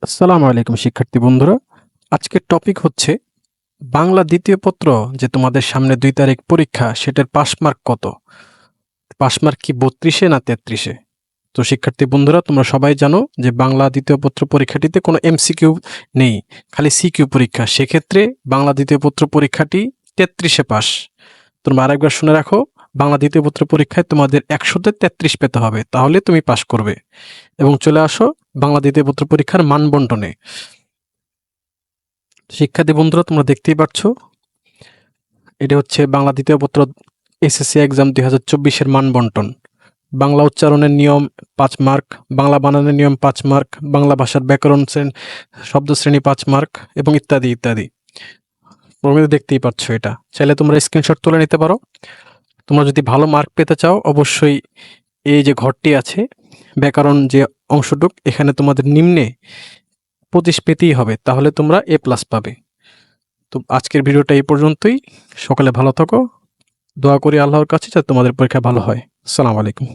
আসসালামু আলাইকুম শিক্ষার্থী বন্ধুরা। আজকের টপিক হচ্ছে বাংলা দ্বিতীয় পত্র, যে তোমাদের সামনে ২ তারিখ পরীক্ষা, সেটার পাস মার্ক কত? পাস মার্ক কি ৩২-এ না ৩৩-এ? তো শিক্ষার্থী বন্ধুরা, তোমরা সবাই জানো যে বাংলা দ্বিতীয় পত্র পরীক্ষাটিতে কোনো এমসিকিউ নেই, খালি সিকিউ পরীক্ষা। সেক্ষেত্রে বাংলা দ্বিতীয় পত্র পরীক্ষাটি ৩৩-এ পাস। তোমরা আরেকবার শুনে রাখো, বাংলা দ্বিতীয় পত্র পরীক্ষায় তোমাদের ১০০-তে ৩৩ পেতে হবে, তাহলে তুমি পাস করবে। এবং চলে আসো বাংলা দ্বিতীয় পত্র পরীক্ষার মান বন্টনে। শিক্ষার্থী বন্ধুরা, তোমরা দেখতেই পাচ্ছ, এটা হচ্ছে বাংলা দ্বিতীয় পত্র এসএসসি এক্সাম ২০২৪-এর মান বন্টন। বাংলা উচ্চারণের নিয়ম ৫ মার্ক, বাংলা বানানের নিয়ম ৫ মার্ক, বাংলা ভাষার ব্যাকরণ শব্দ শ্রেণী ৫ মার্ক, এবং ইত্যাদি ইত্যাদি। তোমরা দেখতেই পাচ্ছ, এটা চাইলে তোমরা স্ক্রিনশট তুলে নিতে পারো। তোমরা যদি ভালো মার্ক পেতে চাও, অবশ্যই এই যে ঘরটি আছে, ব্যাকরণ যে অংশটুক, এখানে তোমাদের নিম্নে ২৫ পেতেই হবে, তাহলে তোমরা A+ পাবে। তো আজকের ভিডিওটা এই পর্যন্তই। সকলে ভালো থাকো। দোয়া করি আল্লাহর কাছে যাতে তোমাদের পরীক্ষা ভালো হয়। আসসালামু আলাইকুম।